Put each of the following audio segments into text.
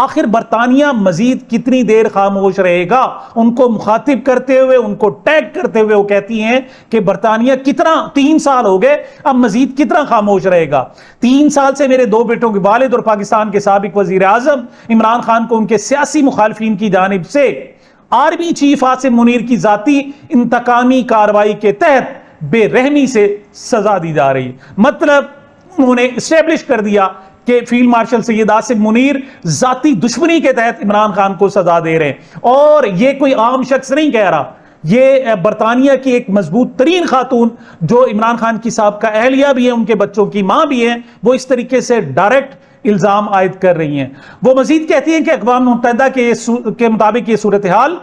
آخر برطانیہ مزید کتنی دیر خاموش رہے گا؟ ان کو مخاطب کرتے ہوئے، ان کو ٹیگ کرتے ہوئے وہ کہتی ہیں کہ برطانیہ کتنا 3 سال ہو گئے، اب مزید کتنا خاموش رہے گا؟ 3 سال سے میرے 2 بیٹوں کے والد اور پاکستان کے سابق وزیر اعظم عمران خان کو ان کے سیاسی مخالفین کی جانب سے آرمی چیف عاصم منیر کی ذاتی انتقامی کارروائی کے تحت بے رحمی سے سزا دی جا رہی ہے۔ مطلب انہوں نے اسٹیبلش کر دیا کہ فیلڈ مارشل سید عاصم منیر ذاتی دشمنی کے تحت عمران خان کو سزا دے رہے ہیں، اور یہ کوئی عام شخص نہیں کہہ رہا، یہ برطانیہ کی ایک مضبوط ترین خاتون جو عمران خان کی سابقہ اہلیہ بھی ہیں، ان کے بچوں کی ماں بھی ہیں، وہ اس طریقے سے ڈائریکٹ الزام عائد کر رہی ہیں۔ وہ مزید کہتی ہیں کہ اقوام متحدہ کے مطابق یہ صورتحال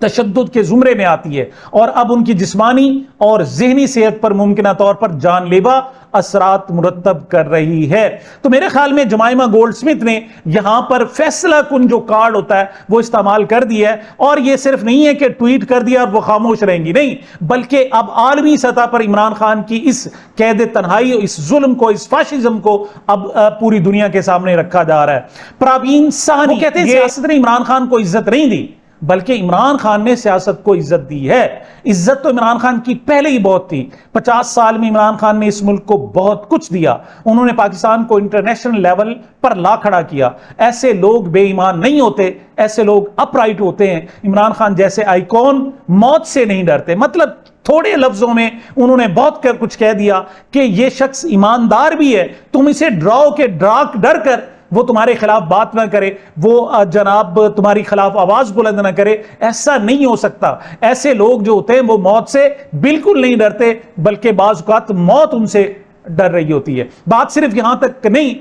تشدد کے زمرے میں آتی ہے اور اب ان کی جسمانی اور ذہنی صحت پر ممکنہ طور پر جان لیوا اثرات مرتب کر رہی ہے۔ تو میرے خیال میں جمائمہ گولڈ سمتھ نے یہاں پر فیصلہ کن جو کارڈ ہوتا ہے وہ استعمال کر دیا ہے، اور یہ صرف نہیں ہے کہ ٹویٹ کر دیا اور وہ خاموش رہیں گی، نہیں، بلکہ اب عالمی سطح پر عمران خان کی اس قید تنہائی، اس ظلم کو، اس فاشزم کو اب پوری دنیا کے سامنے رکھا جا رہا ہے۔ پراوین سہنی کہتے ہیں سیاست نے عمران خان کو عزت نہیں دی، بلکہ عمران خان نے سیاست کو عزت دی ہے۔ عزت تو عمران خان کی پہلے ہی بہت تھی۔ 50 سال میں عمران خان نے اس ملک کو بہت کچھ دیا، انہوں نے پاکستان کو انٹرنیشنل لیول پر لا کھڑا کیا۔ ایسے لوگ بے ایمان نہیں ہوتے، ایسے لوگ اپ رائٹ ہوتے ہیں۔ عمران خان جیسے آئیکن موت سے نہیں ڈرتے، مطلب تھوڑے لفظوں میں انہوں نے بہت کچھ کہہ دیا کہ یہ شخص ایماندار بھی ہے، تم اسے ڈراؤ کہ ڈر کر وہ تمہارے خلاف بات نہ کرے، وہ جناب تمہاری خلاف آواز بلند نہ کرے، ایسا نہیں ہو سکتا۔ ایسے لوگ جو ہوتے ہیں وہ موت سے بالکل نہیں ڈرتے، بلکہ بعض اوقات موت ان سے ڈر رہی ہوتی ہے۔ بات صرف یہاں تک نہیں،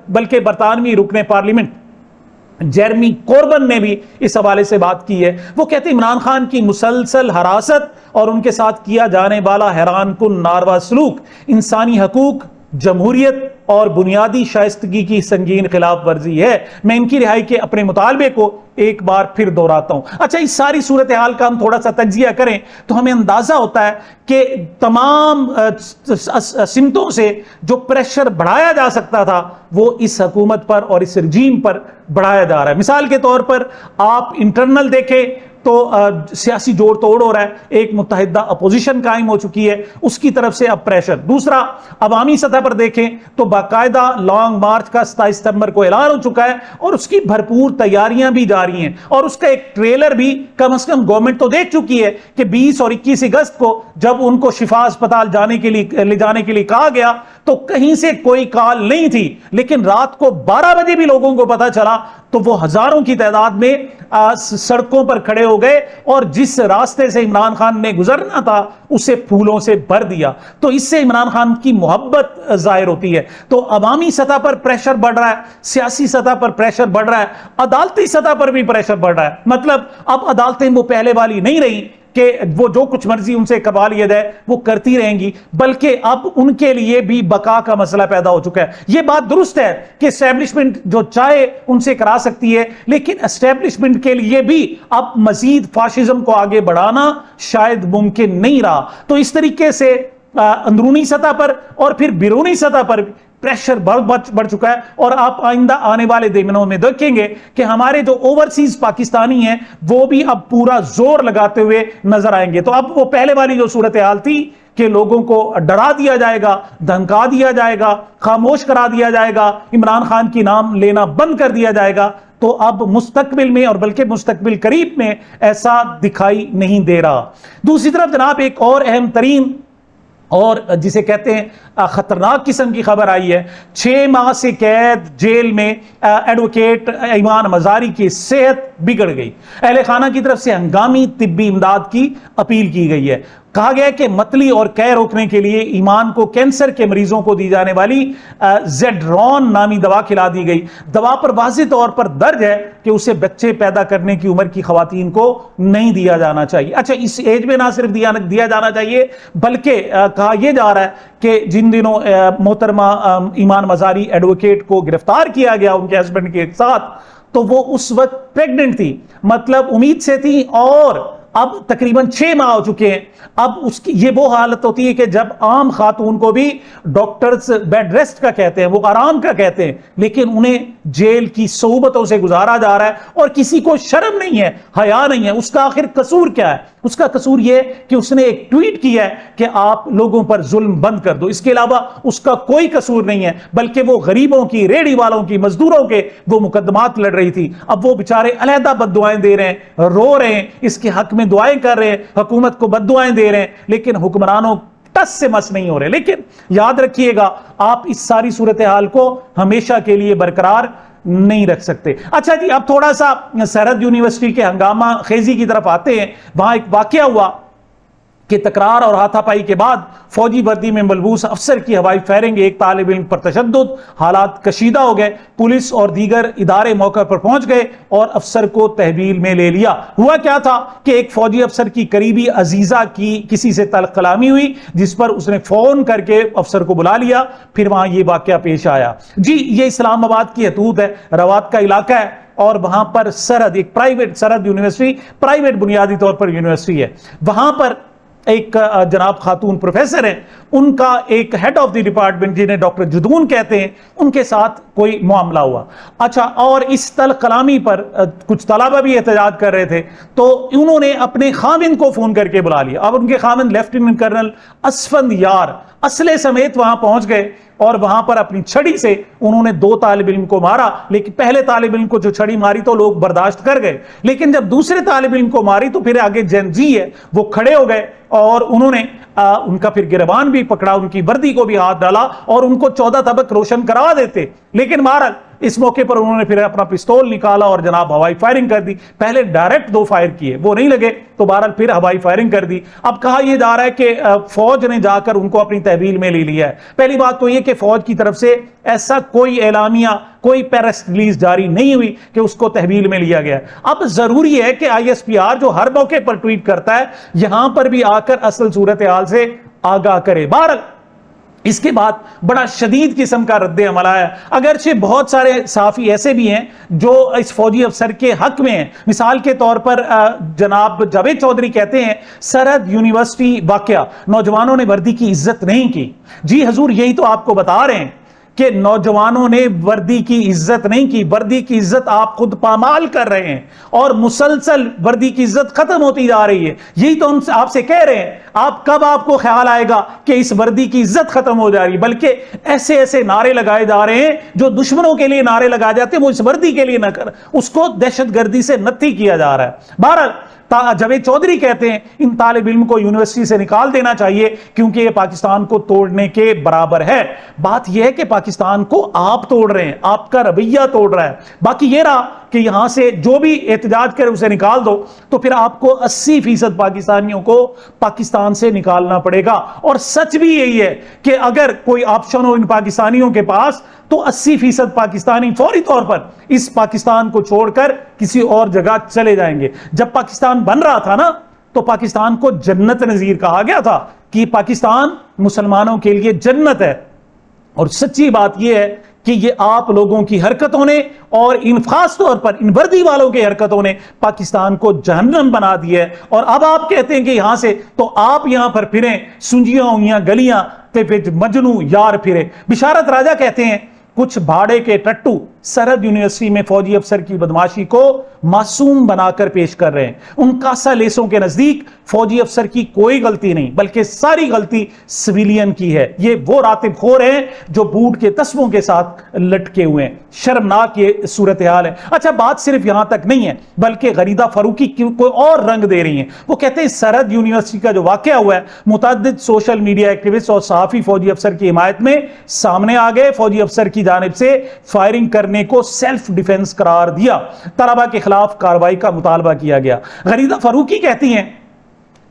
بلکہ برطانوی رکن پارلیمنٹ جیرمی کوربن نے بھی اس حوالے سے بات کی ہے۔ وہ کہتے ہیں عمران خان کی مسلسل حراست اور ان کے ساتھ کیا جانے والا حیران کن ناروا سلوک انسانی حقوق، جمہوریت اور بنیادی شائستگی کی سنگین خلاف ورزی ہے۔ میں ان کی رہائی کے اپنے مطالبے کو ایک بار پھر دہراتا ہوں۔ اچھا، اس ساری صورتحال کا ہم تھوڑا سا تجزیہ کریں تو ہمیں اندازہ ہوتا ہے کہ تمام سمتوں سے جو پریشر بڑھایا جا سکتا تھا وہ اس حکومت پر اور اس رجیم پر بڑھایا جا رہا ہے۔ مثال کے طور پر آپ انٹرنل دیکھیں تو سیاسی جوڑ توڑ ہو رہا ہے، ایک متحدہ اپوزیشن قائم ہو چکی ہے، اس کی طرف سے اب پریشر۔ دوسرا، عوامی سطح پر دیکھیں تو باقاعدہ لانگ مارچ کا 27 ستمبر کو اعلان ہو چکا ہے اور اس کی بھرپور تیاریاں بھی جاری ہیں، اور اس کا ایک ٹریلر بھی کم از کم گورنمنٹ تو دیکھ چکی ہے کہ 20 اور 21 اگست کو جب ان کو شفا اسپتال لے جانے کے لیے کہا گیا تو کہیں سے کوئی کال نہیں تھی، لیکن رات کو 12 بجے بھی لوگوں کو پتا چلا تو وہ ہزاروں کی تعداد میں سڑکوں پر کھڑے ہو گئے اور جس راستے سے عمران خان نے گزرنا تھا اسے پھولوں سے بھر دیا۔ تو اس سے عمران خان کی محبت ظاہر ہوتی ہے۔ تو عوامی سطح پر پریشر بڑھ رہا ہے، سیاسی سطح پر پریشر بڑھ رہا ہے، عدالتی سطح پر بھی پریشر بڑھ رہا ہے۔ مطلب اب عدالتیں وہ پہلے والی نہیں رہی کہ وہ جو کچھ مرضی ان سے کروا لیا جائے وہ کرتی رہیں گی، بلکہ اب ان کے لیے بھی بقا کا مسئلہ پیدا ہو چکا ہے۔ یہ بات درست ہے کہ اسٹیبلشمنٹ جو چاہے ان سے کرا سکتی ہے، لیکن اسٹیبلشمنٹ کے لیے بھی اب مزید فاشزم کو آگے بڑھانا شاید ممکن نہیں رہا۔ تو اس طریقے سے اندرونی سطح پر اور پھر بیرونی سطح پر پریشر بڑھ چکا ہے، اور آپ آئندہ آنے والے دنوں میں دیکھیں گے کہ ہمارے جو اوورسیز پاکستانی ہیں وہ بھی اب پورا زور لگاتے ہوئے نظر آئیں گے۔ تو اب وہ پہلے والی جو صورتحال تھی کہ لوگوں کو ڈرا دیا جائے گا، دھمکا دیا جائے گا، خاموش کرا دیا جائے گا، عمران خان کی نام لینا بند کر دیا جائے گا، تو اب مستقبل میں اور بلکہ مستقبل قریب میں ایسا دکھائی نہیں دے رہا۔ دوسری طرف جناب ایک اور اہم ترین اور جسے کہتے ہیں خطرناک قسم کی خبر آئی ہے۔ 6 ماہ سے قید جیل میں ایڈوکیٹ ایمان مزاری کی صحت بگڑ گئی۔ اہل خانہ کی طرف سے ہنگامی طبی امداد کی اپیل کی گئی ہے۔ کہا گیا کہ متلی اور قے روکنے کے لیے ایمان کو کینسر کے مریضوں کو دی جانے والی زیڈرون نامی دوا کھلا دی گئی۔ دوا پر واضح طور پر درج ہے کہ اسے بچے پیدا کرنے کی عمر کی خواتین کو نہیں دیا جانا چاہیے۔ اچھا، اس ایج میں نہ صرف دیا جانا چاہیے بلکہ کہا یہ جا رہا ہے کہ جن دنوں محترمہ ایمان مزاری ایڈوکیٹ کو گرفتار کیا گیا ان کے ہسبینڈ کے ساتھ، تو وہ اس وقت پریگننٹ تھی، مطلب امید سے تھی، اور اب تقریباً 6 ماہ ہو چکے ہیں. اب اس کی یہ وہ حالت ہوتی ہے کہ جب عام خاتون کو بھی ڈاکٹرز بیڈ ریسٹ کا کہتے ہیں, وہ آرام کا کہتے ہیں, لیکن انہیں جیل کی صعوبتوں سے گزارا جا رہا ہے اور کسی کو شرم نہیں ہے, حیا نہیں ہے. اس کا آخر قصور کیا ہے؟ اس کا قصور یہ کہ اس نے ایک ٹویٹ کیا ہے کہ آپ لوگوں پر ظلم بند کر دو. اس کے علاوہ اس کا کوئی قصور نہیں ہے, بلکہ وہ غریبوں کی, ریڑھی والوں کی, مزدوروں کے وہ مقدمات لڑ رہی تھی. اب وہ بیچارے علیحدہ بد دعائیں دے رہے ہیں, رو رہے ہیں, اس کے حق میں دعائیں کر رہے ہیں, حکومت کو بد دعائیں دے رہے ہیں, لیکن حکمرانوں ٹس سے مس نہیں ہو رہے. لیکن یاد رکھیے گا, آپ اس ساری صورتحال کو ہمیشہ کے لیے برقرار نہیں رکھ سکتے. اچھا جی, اب تھوڑا سا سرحد یونیورسٹی کے ہنگامہ خیزی کی طرف آتے ہیں. وہاں ایک واقعہ ہوا کہ تکرار اور ہاتھا پائی کے بعد فوجی وردی میں ملبوس افسر کی ہوائی فائرنگ, ایک طالب علم پر تشدد, حالات کشیدہ ہو گئے. پولیس اور دیگر ادارے موقع پر پہنچ گئے اور افسر کو تحویل میں لے لیا. ہوا کیا تھا کہ ایک فوجی افسر کی قریبی عزیزہ کی کسی سے تلخ کلامی ہوئی, جس پر اس نے فون کر کے افسر کو بلا لیا. پھر وہاں یہ واقعہ پیش آیا. جی, یہ اسلام آباد کی حدود ہے, روات کا علاقہ ہے, اور وہاں پر سرحد, ایک پرائیویٹ سرحد یونیورسٹی, پرائیویٹ بنیادی طور پر یونیورسٹی ہے. وہاں پر ایک جناب خاتون پروفیسر ہیں, ان کا ایک ہیڈ آف دی ڈپارٹمنٹ جنہیں ڈاکٹر جدون کہتے ہیں, ان کے ساتھ کوئی معاملہ ہوا. اچھا, اور اس تلخ کلامی پر کچھ طلبہ بھی احتجاج کر رہے تھے, تو انہوں نے اپنے خاوند کو فون کر کے بلا لیا. اب ان کے خاوند لیفٹیننٹ کرنل اسفند یار اسلحے سمیت وہاں پہنچ گئے اور وہاں پر اپنی چھڑی سے انہوں نے 2 طالب علم کو مارا. لیکن پہلے طالب علم کو جو چھڑی ماری تو لوگ برداشت کر گئے, لیکن جب دوسرے طالب علم کو ماری تو پھر آگے جن جی ہے وہ کھڑے ہو گئے اور انہوں نے ان کا پھر گریبان بھی پکڑا, ان کی وردی کو بھی ہاتھ ڈالا اور ان کو 14 طبق روشن کروا دیتے. لیکن بہرحال اس موقع پر انہوں نے پھر اپنا پستول نکالا اور جناب ہوائی فائرنگ کر دی. پہلے ڈائریکٹ 2 فائر کیے, وہ نہیں لگے, تو بہرحال پھر ہوائی فائرنگ کر دی. اب کہا یہ جا رہا ہے کہ فوج نے جا کر ان کو اپنی تحویل میں لے لیا ہے. پہلی بات تو یہ کہ فوج کی طرف سے ایسا کوئی اعلامیہ, کوئی پیرس ریلیز جاری نہیں ہوئی کہ اس کو تحویل میں لیا گیا. اب ضروری ہے کہ ISPR جو ہر موقع پر ٹویٹ کرتا ہے, یہاں پر بھی آ کر اصل صورتحال سے آگاہ کرے. بہرحال اس کے بعد بڑا شدید قسم کا رد عمل آیا. اگرچہ بہت سارے صحافی ایسے بھی ہیں جو اس فوجی افسر کے حق میں ہیں. مثال کے طور پر جناب جاوید چودھری کہتے ہیں سرحد یونیورسٹی واقعہ, نوجوانوں نے وردی کی عزت نہیں کی. جی حضور, یہی تو آپ کو بتا رہے ہیں کہ نوجوانوں نے وردی کی عزت نہیں کی. وردی کی عزت آپ خود پامال کر رہے ہیں اور مسلسل وردی کی عزت ختم ہوتی جا رہی ہے. یہی تو ہم آپ سے کہہ رہے ہیں. آپ کو خیال آئے گا کہ اس وردی کی عزت ختم ہو جا رہی ہے؟ بلکہ ایسے ایسے نعرے لگائے جا رہے ہیں جو دشمنوں کے لیے نعرے لگائے جاتے ہیں, وہ اس وردی کے لیے نہ کر, اس کو دہشت گردی سے نتی کیا جا رہا ہے. بہرحال جاوید چودھری کہتے ہیں ان طالب علم کو یونیورسٹی سے نکال دینا چاہیے کیونکہ یہ پاکستان کو توڑنے کے برابر ہے. بات یہ ہے کہ پاکستان کو آپ توڑ رہے ہیں, آپ کا رویہ توڑ رہا ہے. باقی یہ رہا کہ یہاں سے جو بھی احتجاج کرے اسے نکال دو, تو پھر آپ کو 80% پاکستانیوں کو پاکستان سے نکالنا پڑے گا. اور سچ بھی یہی ہے کہ اگر کوئی آپشن ہو ان پاکستانیوں کے پاس تو 80% پاکستانی فوری طور پر اس پاکستان کو چھوڑ کر کسی اور جگہ چلے جائیں گے. جب پاکستان بن رہا تھا نا, تو پاکستان کو جنت نظیر کہا گیا تھا کہ پاکستان مسلمانوں کے لیے جنت ہے. اور سچی بات یہ ہے کہ یہ آپ لوگوں کی حرکتوں نے اور ان خاص طور پر ان وردی والوں کی حرکتوں نے پاکستان کو جہنم بنا دیا ہے. اور اب آپ کہتے ہیں کہ یہاں سے, تو آپ یہاں پر پھریں سنجیاں ہوئیاں گلیاں تے پھر مجنو یار پھرے. بشارت راجہ کہتے ہیں کچھ بھاڑے کے ٹٹو سرحد یونیورسٹی میں فوجی افسر کی بدماشی کو معصوم بنا کر پیش کر رہے ہیں. ان کاسا لیسوں کے نزدیک فوجی افسر کی کوئی غلطی نہیں بلکہ ساری غلطی سویلین کی ہے. یہ وہ راتب خور ہیں جو بوٹ کے تسموں کے ساتھ لٹکے ہوئے ہیں. شرمناک یہ صورتحال ہے. اچھا, بات صرف یہاں تک نہیں ہے بلکہ غریدہ فاروقی کوئی اور رنگ دے رہی ہیں. وہ کہتے ہیں سرحد یونیورسٹی کا جو واقعہ ہوا ہے متعدد سوشل میڈیا ایکٹیوسٹ اور صحافی فوجی افسر کی حمایت میں سامنے آ گئے. فوجی افسر کی جانب سے فائرنگ کرنے کو سیلف ڈیفنس قرار دیا. طلبہ کے خلاف کارروائی کا مطالبہ کیا گیا. غریدہ فاروقی کہتی ہیں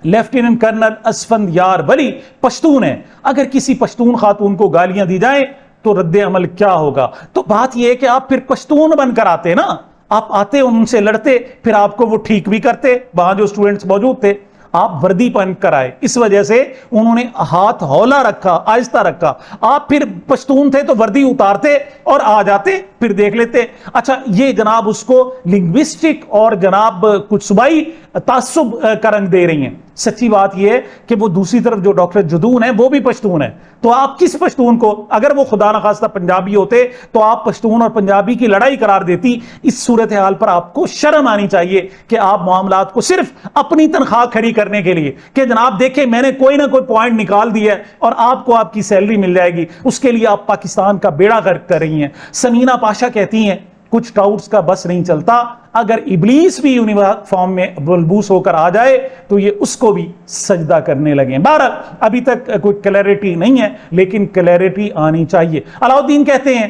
لیفٹیننٹ کرنل اسفند یار ولی پشتون ہے, اگر کسی پشتون خاتون کو گالیاں دی جائیں تو رد عمل کیا ہوگا؟ تو بات یہ ہے کہ آپ پھر پشتون بن کر آتے نا, آپ آتے ان سے لڑتے, پھر آپ کو وہ ٹھیک بھی کرتے. وہاں جو اسٹوڈنٹس موجود تھے, آپ وردی پہن کر آئے, اس وجہ سے انہوں نے ہاتھ ہولا رکھا, آہستہ رکھا. آپ پھر پشتون تھے تو وردی اتارتے اور آ جاتے. پھر دیکھ لیتے. اچھا یہ جناب اس کو لنگوسٹک اور جناب کچھ صوبائی تعصب کا رنگ دے رہی ہیں. سچی بات یہ ہے کہ وہ دوسری طرف جو ڈاکٹر جدون ہیں وہ بھی پشتون ہیں, تو آپ کس پشتون کو, اگر وہ خدا نخواستہ پنجابی ہوتے تو آپ پشتون اور پنجابی کی لڑائی قرار دیتی. اس صورتحال پر آپ کو شرم آنی چاہیے کہ آپ معاملات کو صرف اپنی تنخواہ کھڑی کرنے کے لیے کہ جناب دیکھیں میں نے کوئی نہ کوئی پوائنٹ نکال دیا ہے اور آپ کو آپ کی سیلری مل جائے گی, اس کے لیے آپ پاکستان کا بیڑا غرق کر رہی ہیں. سمینہ پاشا کہتی ہیں کچھ ٹاؤٹس کا بس نہیں چلتا, اگر ابلیس بھی یونیفارم میں ملبوس ہو کر آ جائے تو یہ اس کو بھی سجدہ کرنے لگیں. بہرحال ابھی تک کوئی کلیئرٹی نہیں ہے لیکن کلیئرٹی آنی چاہیے. علاؤالدین کہتے ہیں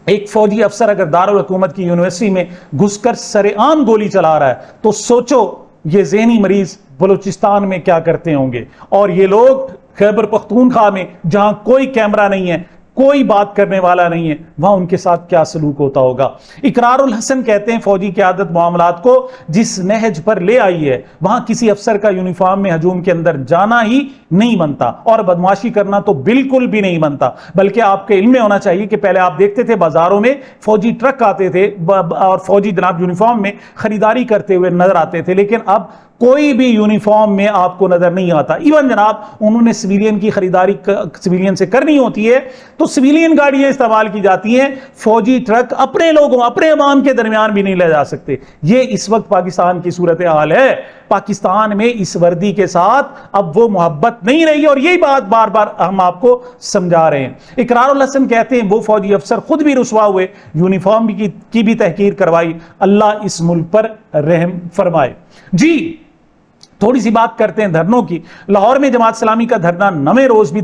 ایک فوجی افسر اگر دارالحکومت کی یونیورسٹی میں گھس کر سر عام گولی چلا رہا ہے تو سوچو یہ ذہنی مریض بلوچستان میں کیا کرتے ہوں گے, اور یہ لوگ خیبر پختونخوا میں جہاں کوئی کیمرہ نہیں ہے, کوئی بات کرنے والا نہیں ہے, وہاں ان کے ساتھ کیا سلوک ہوتا ہوگا. اقرار الحسن کہتے ہیں فوجی قیادت معاملات کو جس نہج پر لے آئی ہے وہاں کسی افسر کا یونیفارم میں ہجوم کے اندر جانا ہی نہیں بنتا اور بدمعاشی کرنا تو بالکل بھی نہیں بنتا. بلکہ آپ کے علم میں ہونا چاہیے کہ پہلے آپ دیکھتے تھے بازاروں میں فوجی ٹرک آتے تھے اور فوجی جناب یونیفارم میں خریداری کرتے ہوئے نظر آتے تھے, لیکن اب کوئی بھی یونیفارم میں آپ کو نظر نہیں آتا. ایون جناب انہوں نے سویلین کی خریداری سویلین سے کرنی ہوتی ہے تو سویلین گاڑیاں استعمال کی جاتی ہیں, فوجی ٹرک اپنے لوگوں اپنے عوام کے درمیان بھی نہیں لے جا سکتے. یہ اس وقت پاکستان کی صورتحال ہے. پاکستان میں اس وردی کے ساتھ اب وہ محبت نہیں رہی اور یہی بات بار بار ہم آپ کو سمجھا رہے ہیں. اقرار الحسن کہتے ہیں وہ فوجی افسر خود بھی رسوا ہوئے, یونیفارم کی بھی تحقیر کروائی. اللہ اس ملک پر رحم فرمائے. جی تھوڑی سی بات کرتے ہیں دھرنوں کی. لاہور میں جماعت اسلامی کا دھرنا 9ویں روز بھی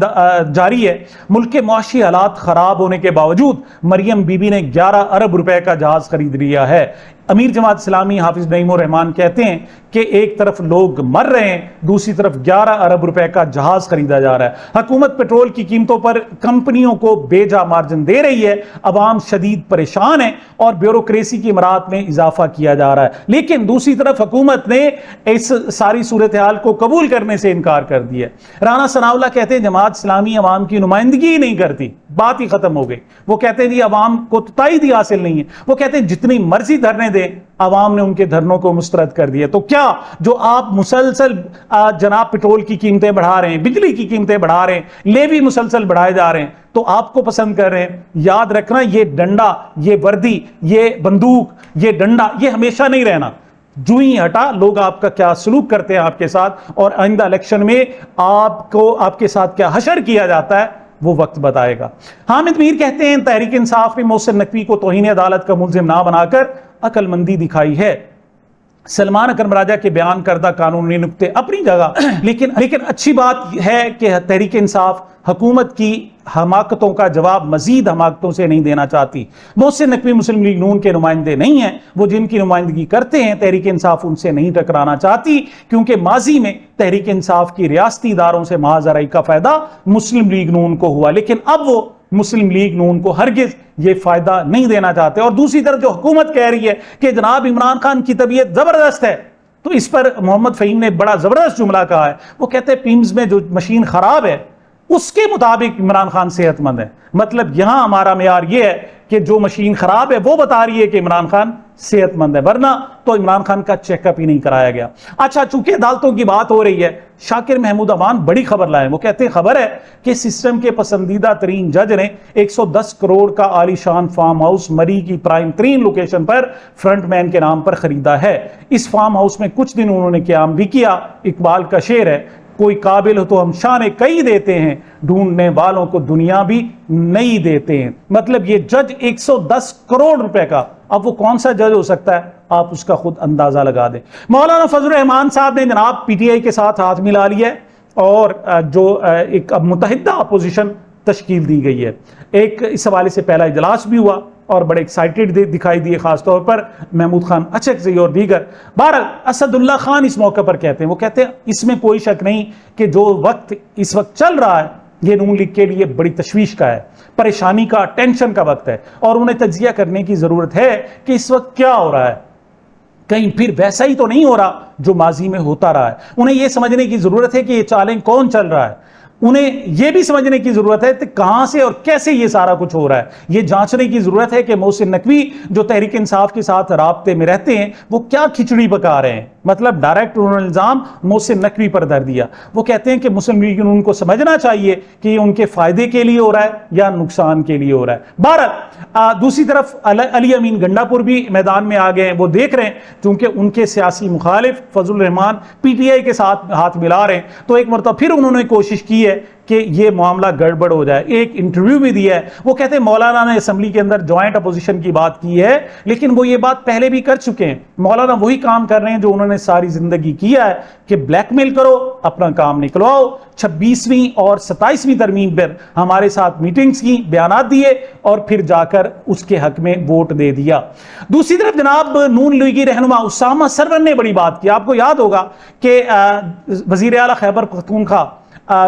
جاری ہے. ملک کے معاشی حالات خراب ہونے کے باوجود مریم بی بی نے 11 ارب روپے کا جہاز خرید لیا ہے. امیر جماعت اسلامی حافظ نعیم الرحمان کہتے ہیں کہ ایک طرف لوگ مر رہے ہیں, دوسری طرف 11 ارب روپے کا جہاز خریدا جا رہا ہے. حکومت پیٹرول کی قیمتوں پر کمپنیوں کو بے جا مارجن دے رہی ہے, عوام شدید پریشان ہے اور بیوروکریسی کی امرات میں اضافہ کیا جا رہا ہے. لیکن دوسری طرف حکومت نے اس ساری صورتحال کو قبول کرنے سے انکار کر دیا ہے. رانا ثناءاللہ کہتے ہیں جماعت اسلامی عوام کی نمائندگی ہی نہیں کرتی, بات ہی ختم ہو گئی. وہ کہتے ہیں جی عوام کو تائید ہی حاصل نہیں ہے. وہ کہتے ہیں جتنی مرضی دھرنے دیں عوام نے ان کے دھرنوں کو مسترد کر دیا. تو کیا جو آپ مسلسل جناب پیٹرول کی قیمتیں بڑھا رہے ہیں, بجلی کی قیمتیں بڑھا رہے ہیں, لیوی مسلسل بڑھائے جا رہے ہیں, تو آپ کو پسند کر رہے ہیں؟ یاد رکھنا یہ ڈنڈا, یہ وردی, یہ بندوق, یہ ڈنڈا یہ ہمیشہ نہیں رہنا. جو ہی ہٹا لوگ آپ کا کیا سلوک کرتے ہیں آپ کے ساتھ, اور آئندہ الیکشن میں آپ کے ساتھ کیا حشر کیا جاتا ہے وہ وقت بتائے گا. حامد میر کہتے ہیں تحریک انصاف نے محسن نقوی کو توہین عدالت کا ملزم نہ بنا کر عقل مندی دکھائی ہے. سلمان اکرم راجہ کے بیان کردہ قانونی نکتے اپنی جگہ, لیکن اچھی بات ہے کہ تحریک انصاف حکومت کی حماقتوں کا جواب مزید حماقتوں سے نہیں دینا چاہتی. محسن نقوی مسلم لیگ نون کے نمائندے نہیں ہیں, وہ جن کی نمائندگی کرتے ہیں تحریک انصاف ان سے نہیں ٹکرانا چاہتی, کیونکہ ماضی میں تحریک انصاف کی ریاستی اداروں سے محاذرائی کا فائدہ مسلم لیگ نون کو ہوا, لیکن اب وہ مسلم لیگ نون کو ہرگز یہ فائدہ نہیں دینا چاہتے. اور دوسری طرف جو حکومت کہہ رہی ہے کہ جناب عمران خان کی طبیعت زبردست ہے, تو اس پر محمد فہیم نے بڑا زبردست جملہ کہا ہے. وہ کہتے ہیں پیمز میں جو مشین خراب ہے اس کے مطابق عمران خان صحت مند ہے. مطلب یہاں ہمارا معیار یہ ہے کہ جو مشین خراب ہے وہ بتا رہی ہے کہ عمران خان صحت مند ہے, ورنہ تو عمران خان کا چیک اپ ہی نہیں کرایا گیا. اچھا چونکہ عدالتوں کی بات ہو رہی ہے, شاکر محمود امان بڑی خبر لائے. وہ کہتے ہیں خبر ہے کہ سسٹم کے پسندیدہ ترین جج نے 110 کروڑ کا عالی شان فارم ہاؤس مری کی پرائم ترین لوکیشن پر فرنٹ مین کے نام پر خریدا ہے. اس فارم ہاؤس میں کچھ دن انہوں نے قیام بھی کیا. اقبال کا شعر ہے, کوئی قابل ہو تو ہم شان کئی دیتے ہیں, ڈھونڈنے والوں کو دنیا بھی نہیں دیتے ہیں. مطلب یہ جج 110 کروڑ روپے کا, اب وہ کون سا جج ہو سکتا ہے آپ اس کا خود اندازہ لگا دیں. مولانا فضل الرحمان صاحب نے جناب پی ٹی آئی کے ساتھ ہاتھ ملا لیا ہے اور جو ایک متحدہ اپوزیشن تشکیل دی گئی ہے. ایک اس حوالے سے پہلا اجلاس بھی ہوا اور بڑے ایکسائٹڈ دکھائی دیے, خاص طور پر محمود خان اچکزئی اور دیگر. بہرحال اسد اللہ خان اس موقع پر کہتے ہیں, وہ کہتے ہیں اس میں کوئی شک نہیں کہ جو وقت اس وقت چل رہا ہے یہ نون لیگ کے لیے بڑی تشویش کا ہے, پریشانی کا, ٹینشن کا وقت ہے, اور انہیں تجزیہ کرنے کی ضرورت ہے کہ اس وقت کیا ہو رہا ہے, کہیں پھر ویسا ہی تو نہیں ہو رہا جو ماضی میں ہوتا رہا ہے. انہیں یہ سمجھنے کی ضرورت ہے کہ یہ چالیں کون چل رہا ہے. انہیں یہ بھی سمجھنے کی ضرورت ہے کہ کہاں سے اور کیسے یہ سارا کچھ ہو رہا ہے. یہ جانچنے کی ضرورت ہے کہ محسن نقوی جو تحریک انصاف کے ساتھ رابطے میں رہتے ہیں وہ کیا کھچڑی پکا رہے ہیں. مطلب ڈائریکٹ انہوں نے الزام محسن نقوی پر دھر دیا. وہ کہتے ہیں کہ مسلم لیگ ان کو سمجھنا چاہیے کہ یہ ان کے فائدے کے لیے ہو رہا ہے یا نقصان کے لیے ہو رہا ہے. بہرحال دوسری طرف علی امین گنڈا پور بھی میدان میں آ گئے ہیں. وہ دیکھ رہے ہیں چونکہ ان کے سیاسی مخالف فضل الرحمان پی ٹی آئی کے ساتھ ہاتھ ملا رہے ہیں, تو ایک مرتبہ پھر انہوں نے کوشش کی ہے کہ یہ معاملہ گڑبڑ ہو جائے. ایک انٹرویو بھی دیا ہے, وہ کہتے ہیں مولانا نے اسمبلی کے اندر جوائنٹ اپوزیشن کی بات کی ہے, لیکن وہ یہ بات پہلے بھی کر چکے ہیں. مولانا وہی کام کر رہے ہیں جو انہوں نے ساری زندگی کیا ہے کہ بلیک میل کرو, اپنا کام نکلواؤ. 26ویں اور 27ویں ترمیم پر ہمارے ساتھ میٹنگز کی, بیانات دیے اور پھر جا کر اس کے حق میں ووٹ دے دیا. دوسری طرف جناب نون لیگی رہنما اسامہ سرور نے بڑی بات کی. آپ کو یاد ہوگا کہ وزیر اعلیٰ خیبر پختونخوا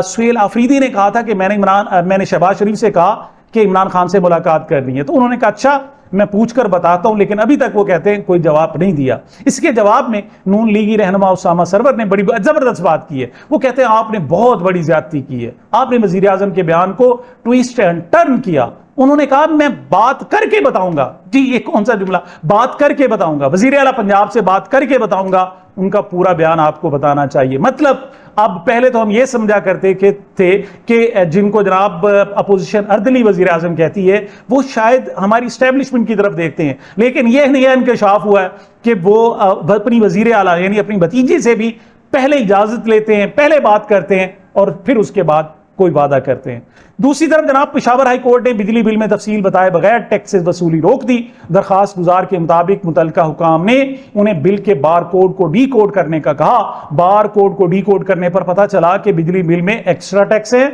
سہیل آفریدی نے کہا تھا کہ میں نے شہباز شریف سے کہا کہ عمران خان سے ملاقات کرنی ہے. تو انہوں نے کہا اچھا میں پوچھ کر بتاتا ہوں, لیکن ابھی تک وہ کہتے ہیں کوئی جواب نہیں دیا. اس کے جواب میں نون لیگی رہنما اسامہ سرور نے بڑی زبردست بات کی ہے. وہ کہتے ہیں آپ نے بہت بڑی زیادتی کی ہے, آپ نے وزیر اعظم کے بیان کو ٹویسٹ اینڈ ٹرن کیا. انہوں نے کہا میں بات کر کے بتاؤں گا. جی یہ کون سا جملہ, بات کر کے بتاؤں گا. وزیر اعلیٰ پنجاب سے بات کر کے بتاؤں گا, ان کا پورا بیان آپ کو بتانا چاہیے. مطلب اب پہلے تو ہم یہ سمجھا کرتے تھے کہ جن کو جناب اپوزیشن اردلی وزیر اعظم کہتی ہے وہ شاید ہماری اسٹیبلشمنٹ کی طرف دیکھتے ہیں, لیکن یہ نیا انکشاف ہوا ہے کہ وہ اپنی وزیر اعلیٰ یعنی اپنی بھتیجی سے بھی پہلے اجازت لیتے ہیں, پہلے بات کرتے ہیں اور پھر اس کے بعد کوئی وعدہ کرتے ہیں. دوسری طرف جناب پشاور ہائی کورٹ نے بجلی بل میں تفصیل بتائے بغیر ٹیکس وصولی روک دی. درخواست گزار کے مطابق متعلقہ حکام نے انہیں بل کے بار کوڈ کو ڈی کوڈ کرنے کا کہا. بار کوڈ کو ڈی کوڈ کرنے پر پتہ چلا کہ بجلی بل میں ایکسٹرا ٹیکس ہے,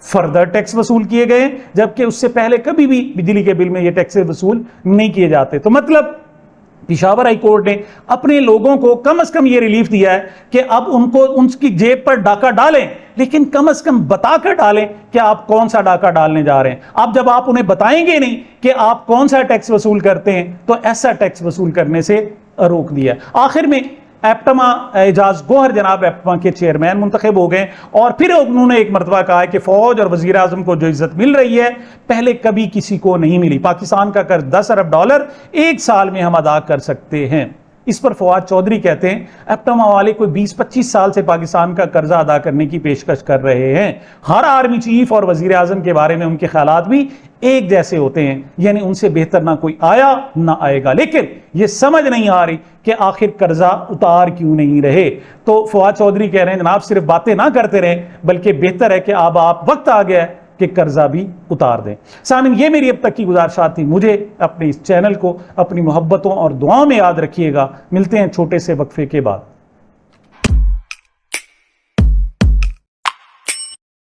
فردر ٹیکس وصول کیے گئے, جبکہ اس سے پہلے کبھی بھی بجلی کے بل میں یہ ٹیکس وصول نہیں کیے جاتے. تو مطلب پشاور ہائی کورٹ نے اپنے لوگوں کو کم از کم یہ ریلیف دیا ہے کہ اب ان کو ان کی جیب پر ڈاکہ ڈالیں, لیکن کم از کم بتا کر ڈالیں کہ آپ کون سا ڈاکہ ڈالنے جا رہے ہیں. اب جب آپ انہیں بتائیں گے نہیں کہ آپ کون سا ٹیکس وصول کرتے ہیں تو ایسا ٹیکس وصول کرنے سے روک دیا. آخر میں ایپٹما اعجاز گوہر جناب ایپٹما کے چیئرمین منتخب ہو گئے, اور پھر انہوں نے ایک مرتبہ کہا ہے کہ فوج اور وزیر اعظم کو جو عزت مل رہی ہے پہلے کبھی کسی کو نہیں ملی. پاکستان کا قرض $10 ارب ایک سال میں ہم ادا کر سکتے ہیں. اس پر فواد چودھری کہتے ہیں ایپٹما والے کوئی 20-25 سال سے پاکستان کا قرضہ ادا کرنے کی پیشکش کر رہے ہیں. ہر آرمی چیف اور وزیر اعظم کے بارے میں ان کے خیالات بھی ایک جیسے ہوتے ہیں, یعنی ان سے بہتر نہ کوئی آیا نہ آئے گا, لیکن یہ سمجھ نہیں آ رہی کہ آخر قرضہ اتار کیوں نہیں رہے. تو فواد چودھری کہہ رہے ہیں جناب صرف باتیں نہ کرتے رہیں, بلکہ بہتر ہے کہ اب آپ وقت آ گیا ہے کہ قرضہ بھی اتار دیں. سامعین یہ میری اب تک کی گزارشات تھی. مجھے اپنے اس چینل کو اپنی محبتوں اور دعاؤں میں یاد رکھیے گا. ملتے ہیں چھوٹے سے وقفے کے بعد.